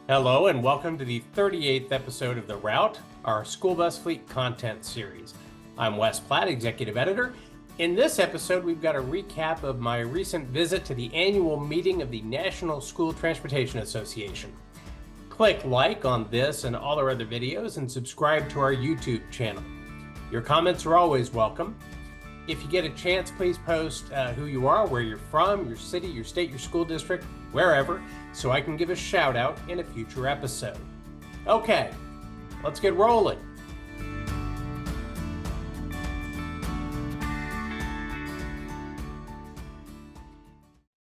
Hello and welcome to the 38th episode of The Route, our school bus fleet content series. I'm Wes Platt, Executive Editor. In this episode, we've got a recap of my recent visit to the annual meeting of the National School Transportation Association. Click like on this and all our other videos and subscribe to our YouTube channel. Your comments are always welcome. If you get a chance, please post who you are, where you're from, your city, your state, your school district, wherever, so I can give a shout out in a future episode. Okay, let's get rolling.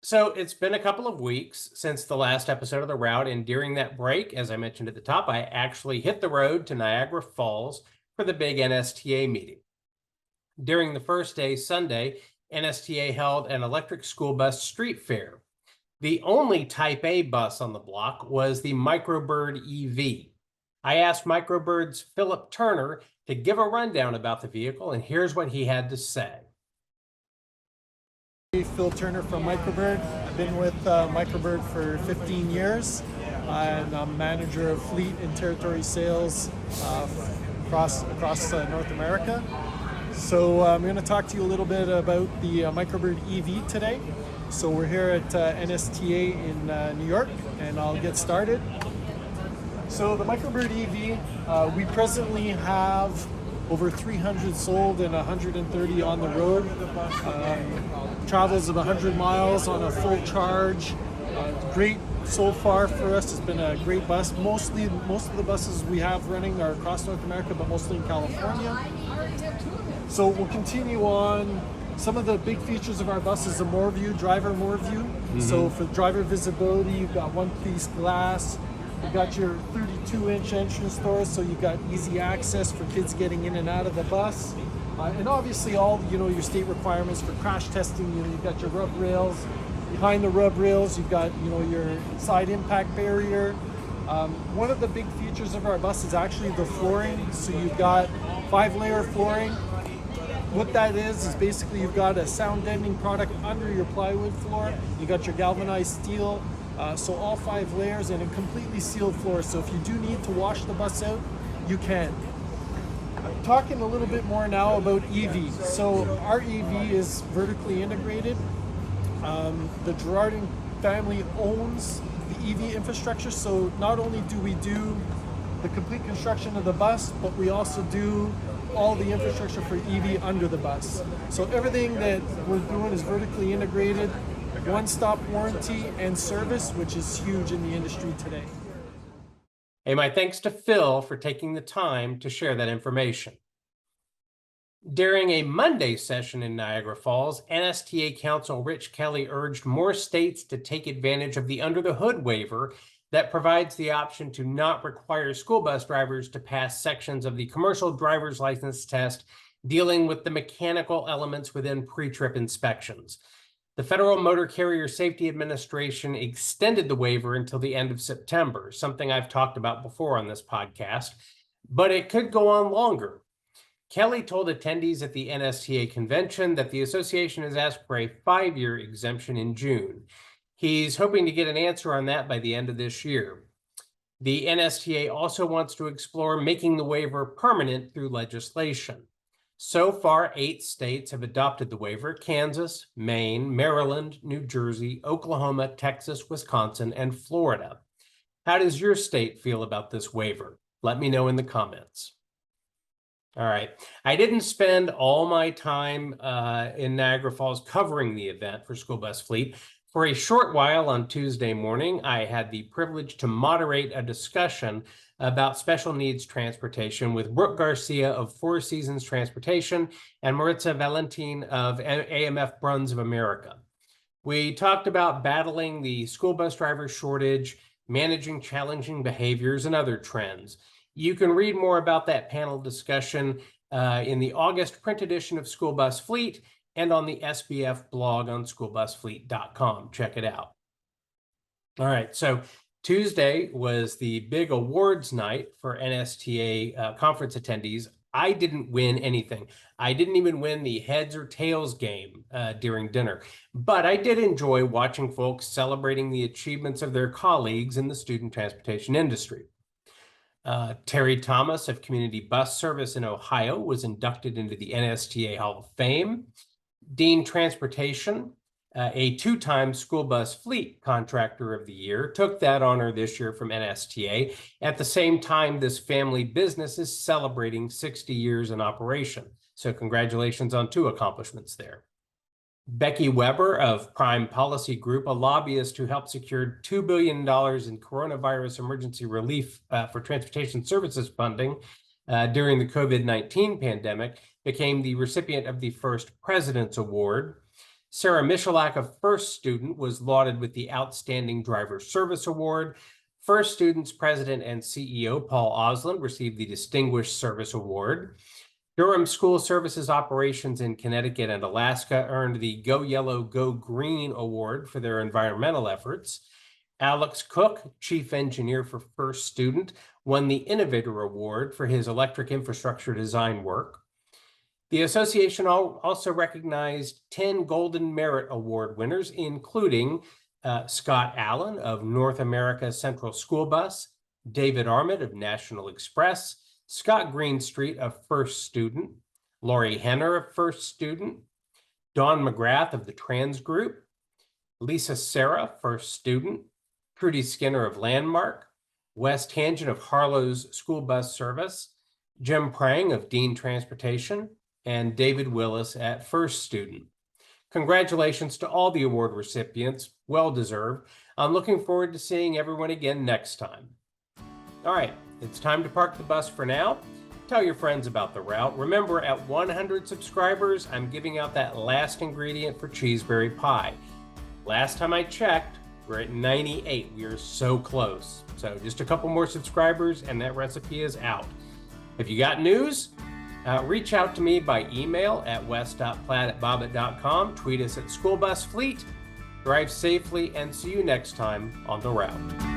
So it's been a couple of weeks since the last episode of The Route, and during that break, as I mentioned at the top, I actually hit the road to Niagara Falls for the big NSTA meeting. During the first day, Sunday, NSTA held an electric school bus street fair. The only Type A bus on the block was the Microbird EV. I asked Microbird's Phillip Turner to give a rundown about the vehicle, and here's what he had to say. Phil Turner from Microbird. I've been with Microbird for 15 years, and I'm manager of fleet and territory sales across North America. So I'm going to talk to you a little bit about the Microbird EV today. So we're here at NSTA in New York, and I'll get started. So the Microbird EV, we presently have over 300 sold and 130 on the road. Travels at 100 miles on a full charge. Great so far for us. It's been a great bus. Most of the buses we have running are across North America, but mostly in California. So we'll continue on. Some of the big features of our bus is the driver more view. So for driver visibility, you've got one-piece glass. You've got your 32-inch entrance doors, so you've got easy access for kids getting in and out of the bus. And obviously all your state requirements for crash testing. You've got your rub rails. Behind the rub rails, you've got your side impact barrier. One of the big features of our bus is actually the flooring. So you've got 5-layer flooring. What that is basically you've got a sound deadening product under your plywood floor. You got your galvanized steel. So all 5 layers and a completely sealed floor. So if you do need to wash the bus out, you can. I'm talking a little bit more now about EV. So our EV is vertically integrated. The Girardin family owns the EV infrastructure. So not only do we do the complete construction of the bus, but we also do all the infrastructure for EV under the bus. So everything that we're doing is vertically integrated, one-stop warranty and service, which is huge in the industry today. Hey, my thanks to Phil for taking the time to share that information. During a Monday session in Niagara Falls, NSTA Counsel Rich Kelly urged more states to take advantage of the under-the-hood waiver that provides the option to not require school bus drivers to pass sections of the commercial driver's license test dealing with the mechanical elements within pre-trip inspections. The Federal Motor Carrier Safety Administration extended the waiver until the end of September, something I've talked about before on this podcast, but it could go on longer. Kelly told attendees at the NSTA convention that the association has asked for a 5-year exemption in June. He's hoping to get an answer on that by the end of this year. The NSTA also wants to explore making the waiver permanent through legislation. So far, 8 states have adopted the waiver: Kansas, Maine, Maryland, New Jersey, Oklahoma, Texas, Wisconsin, and Florida. How does your state feel about this waiver? Let me know in the comments. All right. I didn't spend all my time in Niagara Falls covering the event for School Bus Fleet. For a short while on Tuesday morning, I had the privilege to moderate a discussion about special needs transportation with Brooke Garcia of Four Seasons Transportation and Maritza Valentin of AMF Bruns of America. We talked about battling the school bus driver shortage, managing challenging behaviors, and other trends. You can read more about that panel discussion in the August print edition of School Bus Fleet and on the SBF blog on schoolbusfleet.com. Check it out. All right, so Tuesday was the big awards night for NSTA conference attendees. I didn't win anything. I didn't even win the heads or tails game during dinner, but I did enjoy watching folks celebrating the achievements of their colleagues in the student transportation industry. Terry Thomas of Community Bus Service in Ohio was inducted into the NSTA Hall of Fame. Dean Transportation, a two-time school bus fleet contractor of the year, took that honor this year from NSTA. At the same time, this family business is celebrating 60 years in operation. So congratulations on two accomplishments there. Becky Weber of Prime Policy Group, a lobbyist who helped secure $2 billion in coronavirus emergency relief for transportation services funding during the COVID-19 pandemic, became the recipient of the First President's Award. Sarah Michalak of First Student was lauded with the Outstanding Driver Service Award. First Student's president and CEO, Paul Osland, received the Distinguished Service Award. Durham School Services Operations in Connecticut and Alaska earned the Go Yellow, Go Green Award for their environmental efforts. Alex Cook, Chief Engineer for First Student, won the Innovator Award for his electric infrastructure design work. The association also recognized 10 Golden Merit Award winners, including Scott Allen of North America Central School Bus, David Armit of National Express, Scott Greenstreet of First Student, Laurie Henner of First Student, Dawn McGrath of the Trans Group, Lisa Serra, First Student, Trudy Skinner of Landmark, Wes Tangent of Harlow's School Bus Service, Jim Prang of Dean Transportation, and David Willis at First Student. Congratulations to all the award recipients, well deserved. I'm looking forward to seeing everyone again next time. All right, it's time to park the bus for now. Tell your friends about the route. Remember, at 100 subscribers, I'm giving out that last ingredient for cheeseberry pie. Last time I checked, we're at 98. We are so close. So just a couple more subscribers and that recipe is out. If you got news, reach out to me by email at wes.platt@bobbitt.com, tweet us at schoolbusfleet. Drive safely and see you next time on The Route.